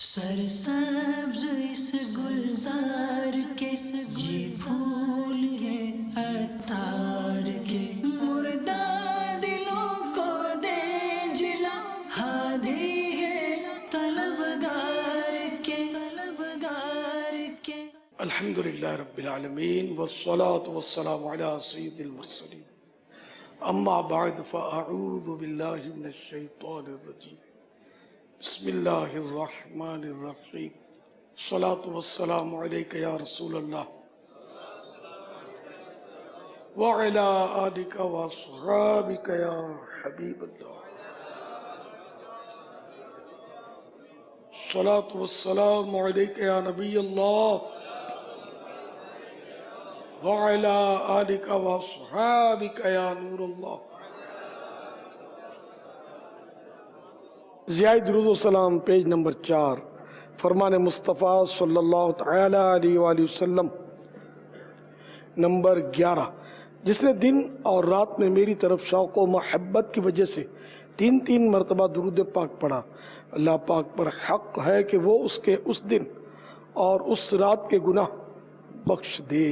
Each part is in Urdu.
سرسبز اس گلزار کے یہ پھول یہ عطار کے مردہ دلوں کو دے جلا ہادی ہے طلبگار کے الحمدللہ رب العالمین والصلاة والسلام علی سید المرسلین اما بعد فاعوذ باللہ من الشیطان الرجیم بسم اللہ الرحمن الرحیم الصلاة والسلام علیک یا رسول اللہ وعلی آلک واصحابک یا حبیب اللہ الصلاة والسلام علیک یا نبی اللہ وعلی آلک واصحابک یا نور اللہ. ضیاء درود و سلام پیج نمبر 4 فرمان مصطفیٰ صلی اللہ تعالی علیہ وآلہ وسلم نمبر 11. جس نے دن اور رات میں میری طرف شوق و محبت کی وجہ سے 3 مرتبہ درود پاک پڑھا، اللہ پاک پر حق ہے کہ وہ اس کے اس دن اور اس رات کے گناہ بخش دے.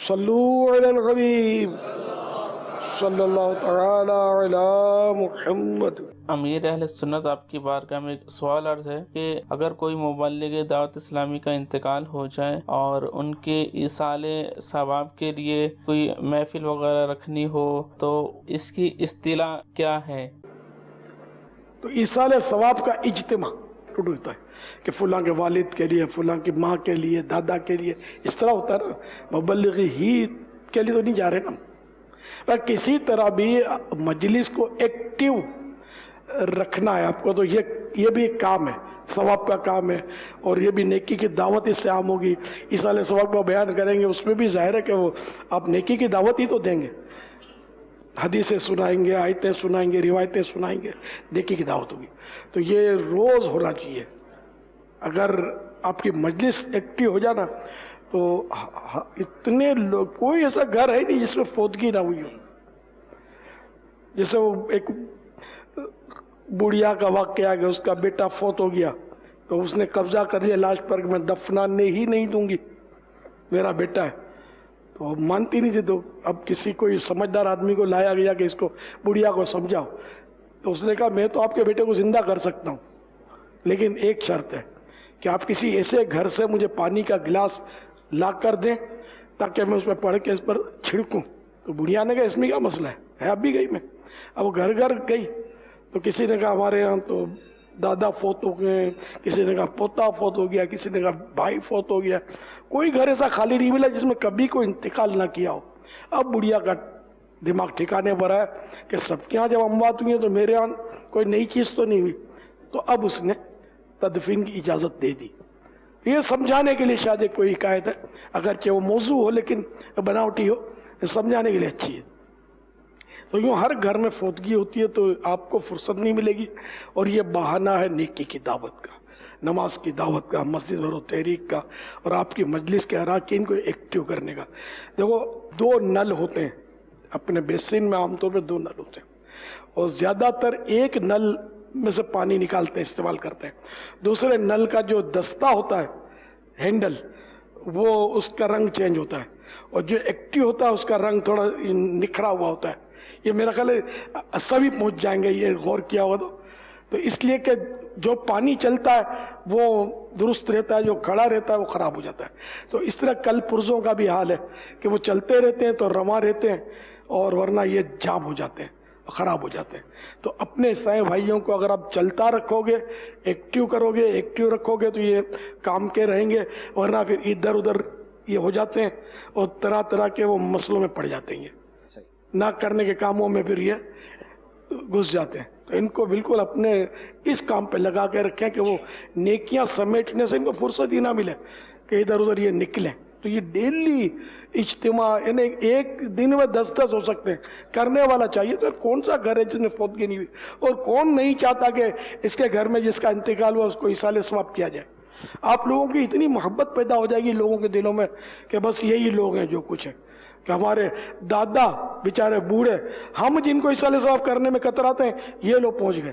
صلو علی الحبیب صلی اللہ تعالی علی محمد. امیر اہل سنت آپ کی بارگاہ میں ایک سوال عرض ہے کہ اگر کوئی مبلغ دعوت اسلامی کا انتقال ہو جائے اور ان کے ایصال ثواب کے لیے کوئی محفل وغیرہ رکھنی ہو تو اس کی اصطلاح کیا ہے؟ تو ایصال ثواب کا اجتماع ہوتا ہے کہ فلاں کے والد کے لیے، فلاں کی ماں کے لیے، دادا کے لیے، اس طرح ہوتا ہے نا. مبلغ ہی کے لیے تو نہیں جا رہے نا. کسی طرح بھی مجلس کو ایکٹیو رکھنا ہے آپ کو، تو یہ بھی ایک کام ہے، ثواب کا کام ہے، اور یہ بھی نیکی کی دعوت اس سے عام ہوگی. ایصال ثواب کا بیان کریں گے، اس میں بھی ظاہر ہے کہ وہ آپ نیکی کی دعوت ہی تو دیں گے. حدیثیں سنائیں گے، آیتیں سنائیں گے، روایتیں سنائیں گے، نیکی کی دعوت ہوگی. تو یہ روز ہونا چاہیے. اگر آپ کی مجلس ایکٹیو ہو جانا تو اتنے لوگ، کوئی ایسا گھر ہے نہیں جس میں فوتگی نہ ہوئی ہو. جیسے وہ ایک بڑھیا کا واقعہ کہ اس کا بیٹا فوت ہو گیا تو اس نے قبضہ کر لیا لاش پر کہ میں دفنانے ہی نہیں دوں گی، میرا بیٹا ہے. تو مانتی نہیں تھی. تو اب کسی کوئی سمجھدار آدمی کو لایا گیا کہ اس کو بڑھیا کو سمجھاؤ. تو اس نے کہا میں تو آپ کے بیٹے کو زندہ کر سکتا ہوں، لیکن ایک شرط ہے کہ آپ کسی ایسے گھر سے مجھے پانی کا گلاس لا کر دیں تاکہ میں اس پہ پڑھ کے اس پر چھڑکوں. تو بڑھیا نے کہا اس میں کیا مسئلہ ہے، اب بھی گئی میں. اب وہ گھر گھر گئی تو کسی نے کہا ہمارے ہاں تو دادا فوت ہو گئے، کسی نے کہا پوتا فوت ہو گیا، کسی نے کہا بھائی فوت ہو گیا. کوئی گھر ایسا خالی نہیں ملا جس میں کبھی کوئی انتقال نہ کیا ہو. اب بڑھیا کا دماغ ٹھکانے پر ہے کہ سب کے ہاں جب اموات ہوئی ہیں تو میرے ہاں کوئی نئی چیز تو نہیں ہوئی. تو اب اس نے تدفین کی اجازت دے دی. یہ سمجھانے کے لیے شاید ایک کوئی حکایت ہے، اگرچہ وہ موضوع ہو لیکن بناوٹی ہو، سمجھانے کے لیے اچھی ہے. تو یوں ہر گھر میں فوتگی ہوتی ہے تو آپ کو فرصت نہیں ملے گی، اور یہ بہانہ ہے نیکی کی دعوت کا، نماز کی دعوت کا، مسجد اور تحریک کا، اور آپ کی مجلس کے اراکین کو ایکٹیو کرنے کا. دیکھو 2 نل ہوتے ہیں اپنے بیسن میں، عام طور پہ 2 نل ہوتے ہیں، اور زیادہ تر ایک نل میں سے پانی نکالتے ہیں، استعمال کرتے ہیں. دوسرے نل کا جو دستہ ہوتا ہے، ہینڈل، وہ اس کا رنگ چینج ہوتا ہے، اور جو ایکٹیو ہوتا ہے اس کا رنگ تھوڑا نکھرا ہوا ہوتا ہے. یہ میرا خیال ہے سبھی پہنچ جائیں گے یہ غور کیا ہوا تو اس لیے کہ جو پانی چلتا ہے وہ درست رہتا ہے، جو کھڑا رہتا ہے وہ خراب ہو جاتا ہے. تو اس طرح کل پرزوں کا بھی حال ہے کہ وہ چلتے رہتے ہیں تو رواں رہتے ہیں، اور ورنہ یہ جام ہو جاتے ہیں، خراب ہو جاتے ہیں. تو اپنے عیسائی بھائیوں کو اگر آپ چلتا رکھو گے، ایکٹیو رکھو گے تو یہ کام کے رہیں گے، ورنہ پھر ادھر ادھر یہ ہو جاتے ہیں اور طرح طرح کے وہ مسئلوں میں پڑ جاتے ہیں. نہ کرنے کے کاموں میں پھر یہ گھس جاتے ہیں. تو ان کو بالکل اپنے اس کام پہ لگا کے رکھیں کہ وہ نیکیاں سمیٹنے سے ان کو فرصت ہی نہ ملے کہ ادھر ادھر یہ نکلیں. تو یہ ڈیلی اجتماع، یعنی ایک دن میں 10 ہو سکتے ہیں، کرنے والا چاہیے. تو کون سا گھر ہے جس میں فوتگی نہیں ہوئی، اور کون نہیں چاہتا کہ اس کے گھر میں جس کا انتقال ہوا اس کو ایصال ثواب کیا جائے. آپ لوگوں کی اتنی محبت پیدا ہو جائے گی لوگوں کے دلوں میں کہ بس یہی لوگ ہیں جو کچھ ہے. کہ ہمارے دادا بیچارے بوڑھے، ہم جن کو ایصال ثواب کرنے میں کتراتے ہیں، یہ لوگ پہنچ گئے.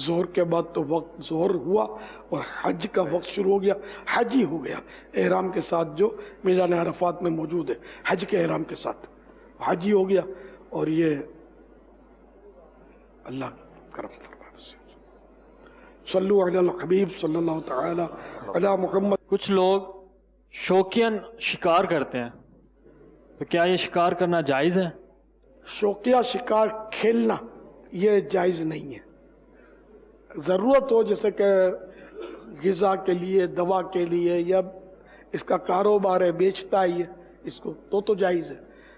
ظہر کے بعد تو وقت ظہر ہوا اور حج کا وقت شروع ہو گیا، حج ہی ہو گیا احرام کے ساتھ جو میدان عرفات میں موجود ہے، حج کے احرام کے ساتھ حج ہی ہو گیا. اور یہ اللہ کرم فرمائے. صلو علی الحبیب صلی اللہ تعالی علی محمد. کچھ لوگ شوقیاً شکار کرتے ہیں، تو کیا یہ شکار کرنا جائز ہے؟ شوقیہ شکار کھیلنا یہ جائز نہیں ہے. ضرورت ہو جیسے کہ غذا کے لیے، دوا کے لیے، یا اس کا کاروبار ہے، بیچتا ہی ہے اس کو، تو جائز ہے.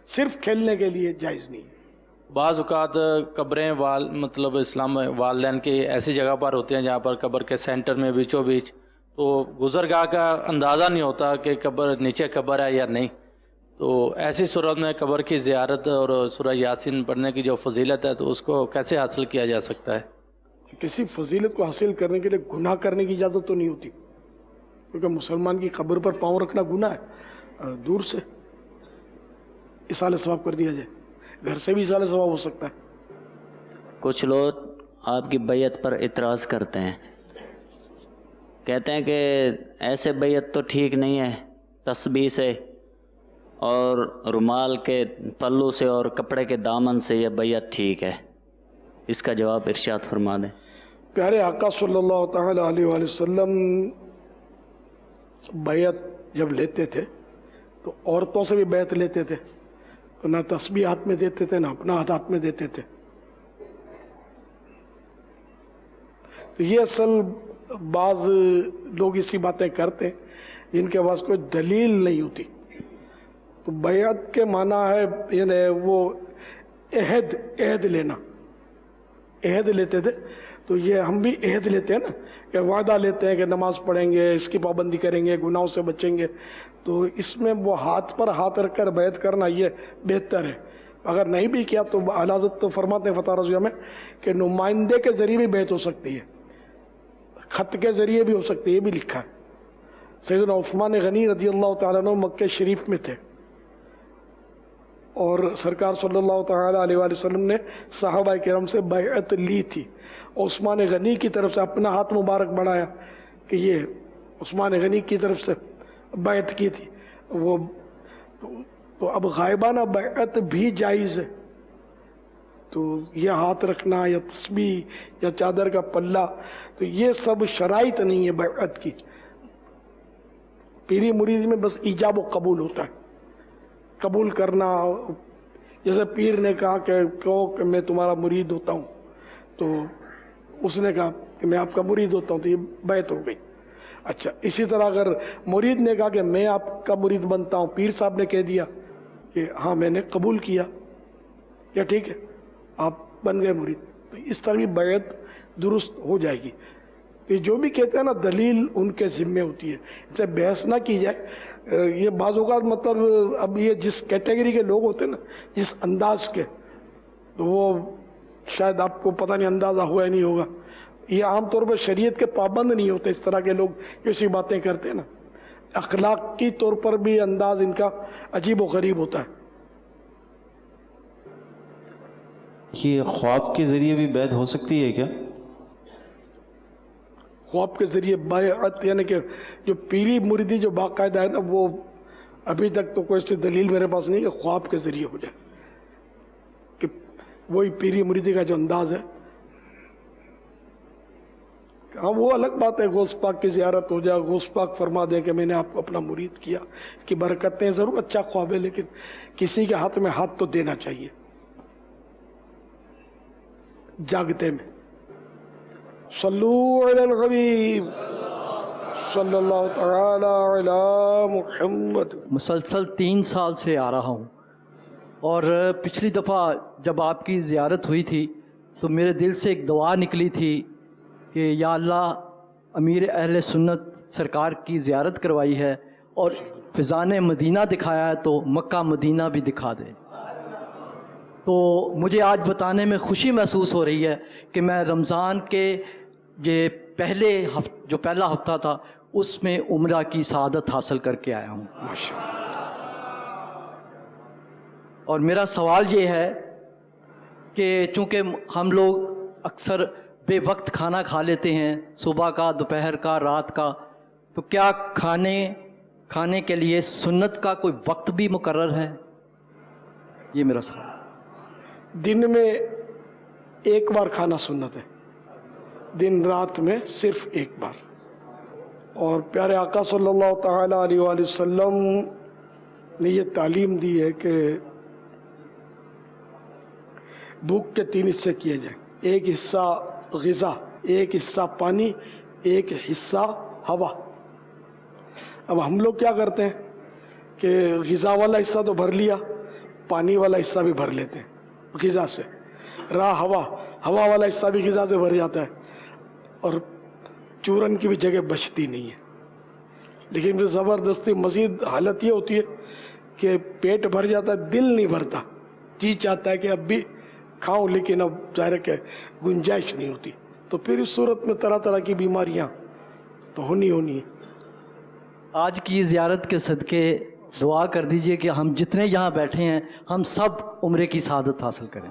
صرف کھیلنے کے لیے جائز نہیں ہے. بعض اوقات قبریں مطلب اسلام والدین کی ایسی جگہ پر ہوتی ہیں جہاں پر قبر کے سینٹر میں بیچوں بیچ، تو گزرگاہ کا اندازہ نہیں ہوتا کہ قبر نیچے قبر ہے یا نہیں. تو ایسی صورت میں قبر کی زیارت اور سورہ یاسین پڑھنے کی جو فضیلت ہے تو اس کو کیسے حاصل کیا جا سکتا ہے؟ کسی فضیلت کو حاصل کرنے کے لیے گناہ کرنے کی اجازت تو نہیں ہوتی، کیونکہ مسلمان کی قبر پر پاؤں رکھنا گناہ ہے. دور سے اصالہ ثواب کر دیا جائے، گھر سے بھی اصالہ ثواب ہو سکتا ہے. کچھ لوگ آپ کی بیعت پر اعتراض کرتے ہیں، کہتے ہیں کہ ایسے بیعت تو ٹھیک نہیں ہے، تسبیح سے اور رومال کے پلو سے اور کپڑے کے دامن سے یہ بیعت ٹھیک ہے. اس کا جواب ارشاد فرما دیں. پیارے آقا صلی اللہ تعالی علیہ وآلہ وسلم بیعت جب لیتے تھے تو عورتوں سے بھی بیعت لیتے تھے، تو نہ تسبیح ہاتھ میں دیتے تھے نہ اپنا ہاتھ میں دیتے تھے. تو یہ اصل بعض لوگ اسی باتیں کرتے ہیں جن کے پاس کوئی دلیل نہیں ہوتی. تو بیعت کے معنی ہے یعنی وہ عہد لینا. عہد لیتے تھے، تو یہ ہم بھی عہد لیتے ہیں نا، کہ وعدہ لیتے ہیں کہ نماز پڑھیں گے، اس کی پابندی کریں گے، گناہوں سے بچیں گے. تو اس میں وہ ہاتھ پر ہاتھ رکھ کر بیعت کرنا یہ بہتر ہے. اگر نہیں بھی کیا تو اعلیٰ حضرت تو فرماتے ہیں فتح رضویہ میں کہ نمائندے کے ذریعے بھی بیعت ہو سکتی ہے، خط کے ذریعے بھی ہو سکتی ہے، یہ بھی لکھا ہے. سیدنا عثمان غنی رضی اللہ تعالیٰ عنہ مکہ شریف میں تھے، اور سرکار صلی اللہ تعالی علیہ وآلہ وسلم نے صحابہ کرام سے بیعت لی تھی. عثمان غنی کی طرف سے اپنا ہاتھ مبارک بڑھایا کہ یہ عثمان غنی کی طرف سے بیعت کی تھی. وہ تو اب غائبانہ بیعت بھی جائز ہے. تو یہ ہاتھ رکھنا یا تسبیح یا چادر کا پلہ، تو یہ سب شرائط نہیں ہے بیعت کی. پیری مرید میں بس ایجاب و قبول ہوتا ہے، قبول کرنا. جیسے پیر نے کہا کہ میں تمہارا مرید ہوتا ہوں، تو اس نے کہا کہ میں آپ کا مرید ہوتا ہوں، تو یہ بیعت ہو گئی. اچھا، اسی طرح اگر مرید نے کہا کہ میں آپ کا مرید بنتا ہوں، پیر صاحب نے کہہ دیا کہ ہاں میں نے قبول کیا، یا ٹھیک ہے آپ بن گئے مرید، تو اس طرح بھی بیعت درست ہو جائے گی. تو جو بھی کہتے ہیں نا دلیل ان کے ذمے ہوتی ہے، ان سے بحث نہ کی جائے. یہ بعض اوقات مطلب اب یہ جس کیٹیگری کے لوگ ہوتے ہیں نا، جس انداز کے، تو وہ شاید آپ کو پتہ نہیں اندازہ ہوا ہی نہیں ہوگا، یہ عام طور پر شریعت کے پابند نہیں ہوتے. اس طرح کے لوگ جو ایسی باتیں کرتے ہیں نا، اخلاقی طور پر بھی انداز ان کا عجیب و غریب ہوتا ہے. یہ خواب کے ذریعے بھی بیعت ہو سکتی ہے کیا؟ خواب کے ذریعے بیعت یعنی کہ جو پیری مریدی جو باقاعدہ ہے نا، وہ ابھی تک تو کوئی سی دلیل میرے پاس نہیں کہ خواب کے ذریعے ہو جائے، کہ وہی پیری مریدی کا جو انداز ہے. ہاں وہ الگ بات ہے، غوث پاک کی زیارت ہو جائے، غوث پاک فرما دیں کہ میں نے آپ کو اپنا مرید کیا، اس کی برکتیں ضرور اچھا خواب ہے، لیکن کسی کے ہاتھ میں ہاتھ تو دینا چاہیے جاگتے میں. صلو علی الحبیب صلی اللہ تعالی علی محمد. مسلسل 3 سال سے آ رہا ہوں، اور پچھلی دفعہ جب آپ کی زیارت ہوئی تھی تو میرے دل سے ایک دعا نکلی تھی کہ یا اللہ، امیر اہل سنت سرکار کی زیارت کروائی ہے اور فضان مدینہ دکھایا ہے، تو مکہ مدینہ بھی دکھا دے. تو مجھے آج بتانے میں خوشی محسوس ہو رہی ہے کہ میں رمضان کے یہ جو پہلا ہفتہ تھا اس میں عمرہ کی سعادت حاصل کر کے آیا ہوں. اور میرا سوال یہ ہے کہ چونکہ ہم لوگ اکثر بے وقت کھانا کھا لیتے ہیں، صبح کا، دوپہر کا، رات کا، تو کیا کھانے کے لیے سنت کا کوئی وقت بھی مقرر ہے؟ یہ میرا سوال۔ دن میں ایک بار کھانا سنت ہے، دن رات میں صرف ایک بار۔ اور پیارے آقا صلی اللہ تعالیٰ علیہ وآلہ وسلم نے یہ تعلیم دی ہے کہ بھوک کے 3 حصے کیے جائیں، ایک حصہ غذا، ایک حصہ پانی، ایک حصہ ہوا۔ اب ہم لوگ کیا کرتے ہیں کہ غذا والا حصہ تو بھر لیا، پانی والا حصہ بھی بھر لیتے ہیں غذا سے، ہوا والا حصہ بھی غذا سے بھر جاتا ہے، اور چورن کی بھی جگہ بچتی نہیں ہے۔ لیکن پھر زبردستی مزید حالت یہ ہوتی ہے کہ پیٹ بھر جاتا ہے، دل نہیں بھرتا، جی چاہتا ہے کہ اب بھی کھاؤں، لیکن اب ظاہر کہ گنجائش نہیں ہوتی۔ تو پھر اس صورت میں طرح طرح کی بیماریاں تو ہونی ہے۔ آج کی زیارت کے صدقے دعا کر دیجئے کہ ہم جتنے یہاں بیٹھے ہیں ہم سب عمرے کی سعادت حاصل کریں۔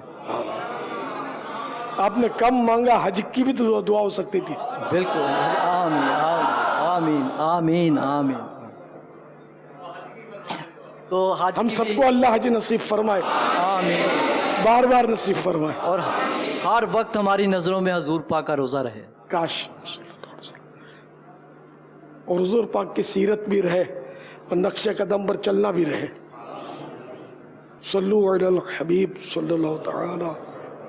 آپ نے کم مانگا، حج کی بھی تو دعا ہو سکتی تھی۔ بالکل، آمین آمین آمین آمین۔ تو حج ہم سب کو اللہ حج نصیب فرمائے، آمین، بار بار نصیب فرمائے، اور ہر وقت ہماری نظروں میں حضور پاک کا روزہ رہے۔ کاش، اور حضور پاک کی سیرت بھی رہے اور نقش قدم پر چلنا بھی رہے۔ صلو علی الحبیب صلی اللہ تعالی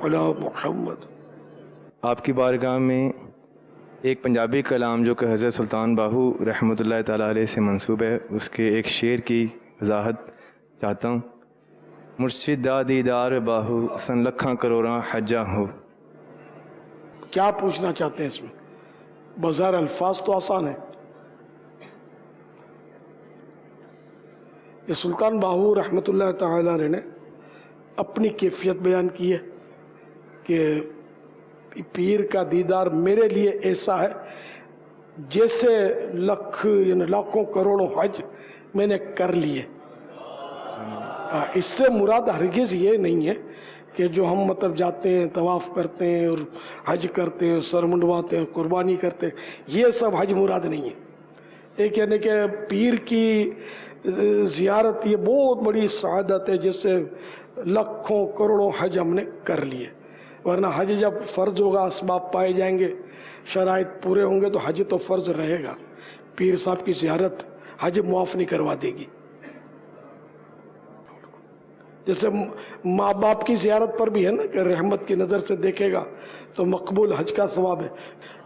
علی محمد۔ آپ کی بارگاہ میں ایک پنجابی کلام جو کہ حضرت سلطان باہو رحمۃ اللہ تعالیٰ علیہ سے منسوب ہے، اس کے ایک شعر کی وضاحت چاہتا ہوں۔ مرشد دا دیدار باہو سن لکھاں کروڑاں حجاں ہو۔ کیا پوچھنا چاہتے ہیں اس میں؟ بظاہر الفاظ تو آسان ہے۔ یہ سلطان باہو رحمۃ اللہ تعالیٰ علیہ نے اپنی کیفیت بیان کی ہے کہ پیر کا دیدار میرے لیے ایسا ہے جیسے یعنی لاکھوں کروڑوں حج میں نے کر لیے۔ اس سے مراد ہرگز یہ نہیں ہے کہ جو ہم مطلب جاتے ہیں، طواف کرتے ہیں اور حج کرتے ہیں، سر منڈواتے ہیں، قربانی کرتے ہیں، یہ سب حج مراد نہیں ہے۔ ایک یعنی کہ پیر کی زیارت یہ بہت بڑی سعادت ہے، جس سے لاکھوں کروڑوں حج ہم نے کر لیے۔ ورنہ حج جب فرض ہوگا، اسباب پائے جائیں گے، شرائط پورے ہوں گے، تو حج تو فرض رہے گا۔ پیر صاحب کی زیارت حج معاف نہیں کروا دے گی۔ جیسے ماں باپ کی زیارت پر بھی ہے نا کہ رحمت کی نظر سے دیکھے گا تو مقبول حج کا ثواب ہے،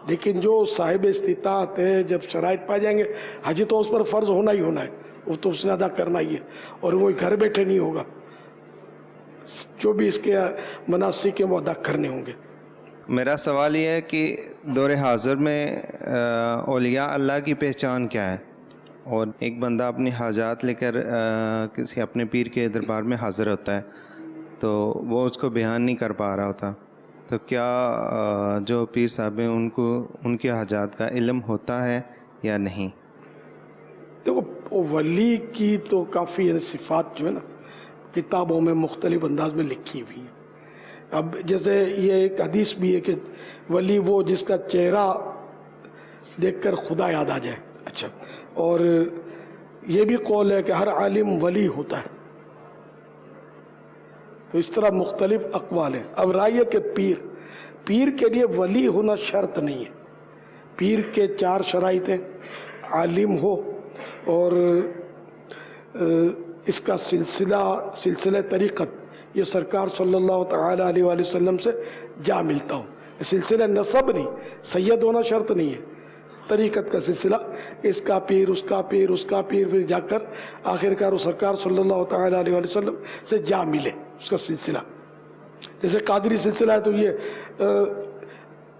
لیکن جو صاحب استطاعت ہے، جب شرائط پائے جائیں گے، حج تو اس پر فرض ہونا ہی ہونا ہے، وہ تو اس نے ادا کرنا ہی ہے، اور وہ گھر بیٹھے نہیں ہوگا، جو بھی اس کے مناسک ہیں وہ ادا کرنے ہوں گے۔ میرا سوال یہ ہے کہ دور حاضر میں اولیاء اللہ کی پہچان کیا ہے؟ اور ایک بندہ اپنی حاجات لے کر کسی اپنے پیر کے دربار میں حاضر ہوتا ہے تو وہ اس کو بیان نہیں کر پا رہا ہوتا، تو کیا جو پیر صاحب ہیں ان کو ان کے حاجات کا علم ہوتا ہے یا نہیں؟ دیکھو، ولی کی تو کافی صفات جو ہے نا کتابوں میں مختلف انداز میں لکھی ہوئی ہے۔ اب جیسے یہ ایک حدیث بھی ہے کہ ولی وہ جس کا چہرہ دیکھ کر خدا یاد آ جائے۔ اچھا، اور یہ بھی قول ہے کہ ہر عالم ولی ہوتا ہے۔ تو اس طرح مختلف اقوال ہیں۔ اب رائے ہے کہ پیر کے لیے ولی ہونا شرط نہیں ہے۔ پیر کے 4 شرائط ہیں: عالم ہو، اور اس کا سلسلہ طریقت یہ سرکار صلی اللہ تعالیٰ علیہ وآلہ وسلم سے جا ملتا ہو۔ سلسلہ نسب نہیں، سید ہونا شرط نہیں ہے، طریقت کا سلسلہ، اس کا پیر، اس کا پیر، اس کا پیر، پھر جا کر آخرکار وہ سرکار صلی اللہ تعالیٰ علیہ وآلہ وسلم سے جا ملے اس کا سلسلہ۔ جیسے قادری سلسلہ ہے تو یہ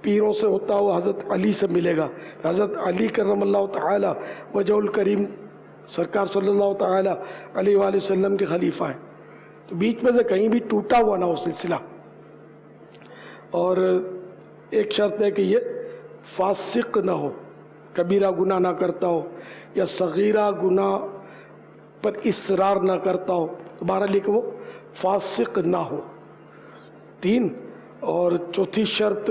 پیروں سے ہوتا ہوا حضرت علی سے ملے گا، حضرت علی کرم اللہ تعالیٰ وجہ الکریم سرکار صلی اللہ تعالیٰ علیہ وآلہ وسلم کے خلیفہ ہیں، تو بیچ میں سے کہیں بھی ٹوٹا ہوا نہ ہو سلسلہ۔ اور ایک شرط ہے کہ یہ فاسق نہ ہو، کبیرہ گناہ نہ کرتا ہو یا صغیرہ گناہ پر اصرار نہ کرتا ہو، تو بہرحال کہ وہ فاسق نہ ہو۔ 3، اور چوتھی شرط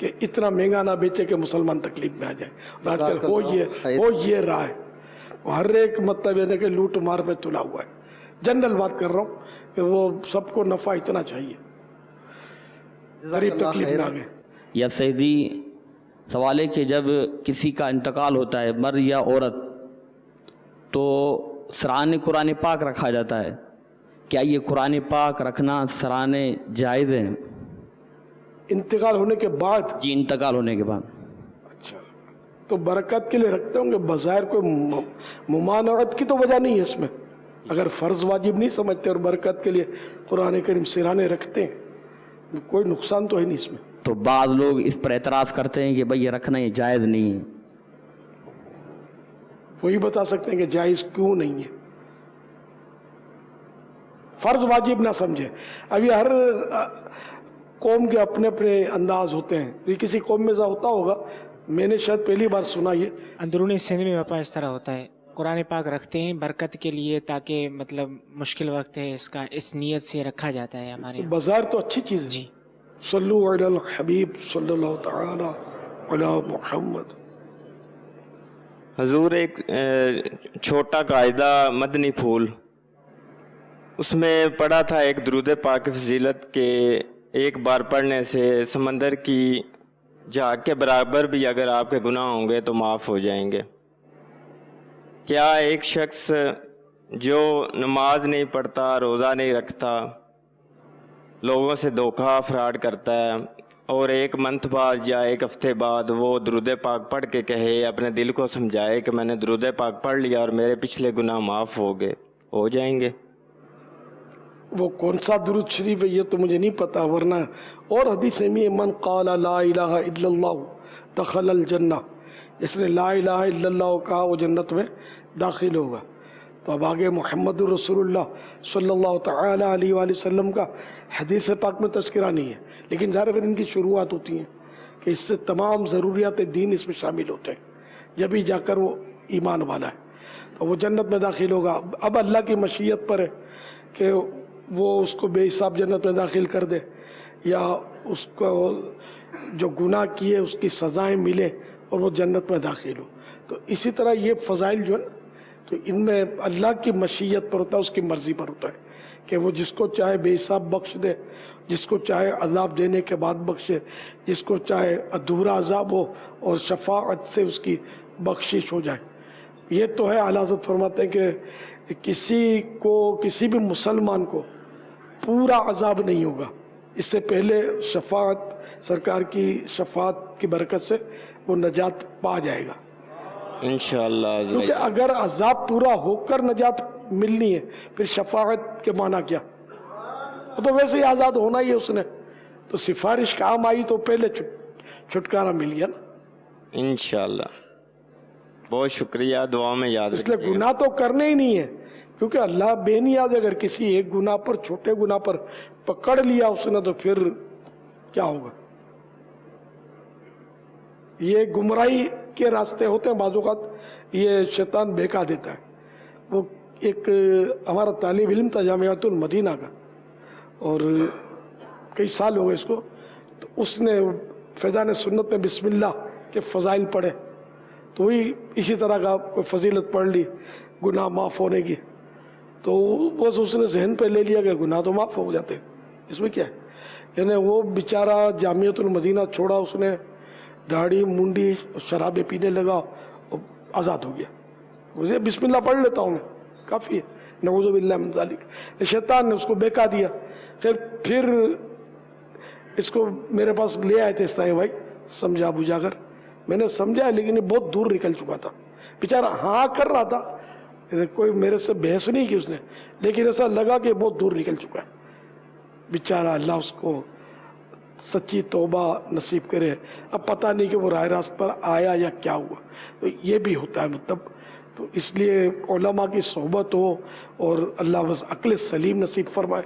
کہ اتنا مہنگا نہ بیچے کہ مسلمان تکلیف میں آ جائے. اور آج کل ہو یہ رہا ہے, ہر ایک مطلب یعنی کہ لوٹ مار پہ تلا ہوا ہے. جنرل بات کر رہا ہوں کہ وہ سب کو نفع اتنا چاہیے, غریب تکلیف میں آ گئے. یا سیدی سوال ہے کہ جب کسی کا انتقال ہوتا ہے مرد یا عورت تو سرانے قرآن پاک رکھا جاتا ہے, کیا یہ قرآن پاک رکھنا سرانے جائز ہیں؟ انتقال ہونے کے بعد؟ جی انتقال ہونے کے بعد. اچھا, تو برکت کے لیے رکھتے ہوں گے, بظاہر کوئی ممانعت کی تو وجہ نہیں ہے اس میں. اگر فرض واجب نہیں سمجھتے اور برکت کے لیے قرآن کریم سرانے رکھتے ہیں, کوئی نقصان تو ہے نہیں اس میں. تو بعض لوگ اس پر اعتراض کرتے ہیں کہ بھئی یہ رکھنا یہ جائز نہیں ہے. وہی بتا سکتے ہیں کہ جائز کیوں نہیں ہے. فرض واجب نہ سمجھے. ابھی ہر قوم کے اپنے اپنے انداز ہوتے ہیں, یہ کسی قوم میں ہوتا ہوگا, میں نے شاید پہلی بار سنا یہ. اندرونی سندھ میں باپا اس طرح ہوتا ہے, قرآن پاک رکھتے ہیں برکت کے لیے, تاکہ مطلب مشکل وقت ہے اس کا, اس نیت سے رکھا جاتا ہے ہمارے. بظاہر تو اچھی چیز ہے. جی صلو علی الحبیب صلی اللہ تعالی علی محمد. حضور ایک چھوٹا قاعدہ مدنی پھول, اس میں پڑھا تھا ایک درود پاک کی فضیلت کے ایک بار پڑھنے سے سمندر کی جھاگ کے برابر بھی اگر آپ کے گناہ ہوں گے تو معاف ہو جائیں گے. کیا ایک شخص جو نماز نہیں پڑھتا, روزہ نہیں رکھتا, لوگوں سے دھوکہ فراڈ کرتا ہے, اور ایک منتھ بعد یا ایک ہفتے بعد وہ درود پاک پڑھ کے کہے, اپنے دل کو سمجھائے کہ میں نے درود پاک پڑھ لیا اور میرے پچھلے گناہ معاف ہو جائیں گے؟ وہ کون سا درود شریف ہے یہ تو مجھے نہیں پتا, ورنہ اور حدیث میں من قال لا الہ الا اللہ دخل الجنہ, جس نے لا الہ الا اللہ کہا وہ جنت میں داخل ہوگا. تو اب آگے محمد رسول اللہ صلی اللہ تعالی علیہ وآلہ وسلم کا حدیث پاک میں تذکرہ نہیں ہے, لیکن ظاہر پھر ان کی شروعات ہوتی ہیں کہ اس سے تمام ضروریات دین اس میں شامل ہوتے ہیں, جبھی جا کر وہ ایمان والا ہے تو وہ جنت میں داخل ہوگا. اب اللہ کی مشیت پر ہے کہ وہ اس کو بے حساب جنت میں داخل کر دے, یا اس کو جو گناہ کیے اس کی سزائیں ملے اور وہ جنت میں داخل ہو. تو اسی طرح یہ فضائل جو ہے تو ان میں اللہ کی مشیت پر ہوتا ہے, اس کی مرضی پر ہوتا ہے کہ وہ جس کو چاہے بے حساب بخش دے, جس کو چاہے عذاب دینے کے بعد بخشے, جس کو چاہے ادھورا عذاب ہو اور شفاعت سے اس کی بخشش ہو جائے. یہ تو ہے اعلیٰ حضرت فرماتے ہیں کہ کسی بھی مسلمان کو پورا عذاب نہیں ہوگا, اس سے پہلے شفاعت سرکار کی شفاعت کی برکت سے وہ نجات پا جائے گا انشاءاللہ. کیونکہ اگر عذاب پورا ہو کر نجات ملنی ہے پھر شفاعت کے معنی کیا, وہ تو ویسے ہی آزاد ہونا ہی ہے اس نے, تو سفارش کام آئی تو پہلے چھٹکارا مل گیا نا انشاءاللہ. بہت شکریہ, دعا میں یاد اس لیے گناہ تو کرنے ہی نہیں ہے, کیونکہ اللہ بے نیاز اگر کسی ایک گناہ پر, چھوٹے گناہ پر پکڑ لیا اس نے تو پھر کیا ہوگا. یہ گمراہی کے راستے ہوتے ہیں بعض اوقات, یہ شیطان بہکا دیتا ہے. وہ ایک ہمارا طالب علم تھا جامعۃ المدینہ کا, اور کئی سال ہو گئے اس کو, تو اس نے فیضان سنت میں بسم اللہ کے فضائل پڑھے, تو وہی اسی طرح کا کوئی فضیلت پڑھ لی گناہ معاف ہونے کی, تو بس اس نے ذہن پہ لے لیا کہ گناہ تو معاف ہو جاتے, اس میں کیا ہے. یعنی وہ بیچارہ جامعۃ المدینہ چھوڑا, اس نے داڑھی منڈی شرابیں پینے لگا اور آزاد ہو گیا. مجھے بسم اللہ پڑھ لیتا ہوں میں, کافی ہے, نعوذ باللہ من ذالک. شیطان نے اس کو بہکا دیا. پھر اس کو میرے پاس لے آئے تھے سائیں بھائی, سمجھا بجھا کر, میں نے سمجھا لیکن یہ بہت دور نکل چکا تھا بیچارہ, ہاں کر رہا تھا, کوئی میرے سے بحث نہیں کی اس نے, لیکن ایسا لگا کہ بہت دور نکل چکا ہے بیچارہ. اللہ اس کو سچی توبہ نصیب کرے. اب پتہ نہیں کہ وہ راہ راست پر آیا یا کیا ہوا, تو یہ بھی ہوتا ہے مطلب. تو اس لیے علماء کی صحبت ہو اور اللہ بس عقل سلیم نصیب فرمائے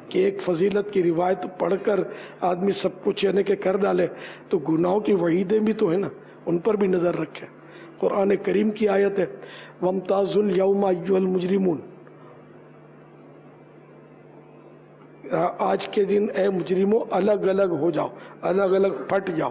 کہ ایک فضیلت کی روایت پڑھ کر آدمی سب کچھ یعنی کہ کر ڈالے, تو گناہوں کی وعیدیں بھی تو ہیں نا, ان پر بھی نظر رکھے. قرآن کریم کی آیت ہے وَامْتَازُوا الْيَوْمَ أَيُّهَا الْمُجْرِمُونَ, آج کے دن اے مجرموں الگ الگ ہو جاؤ, الگ الگ پھٹ جاؤ.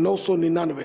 999,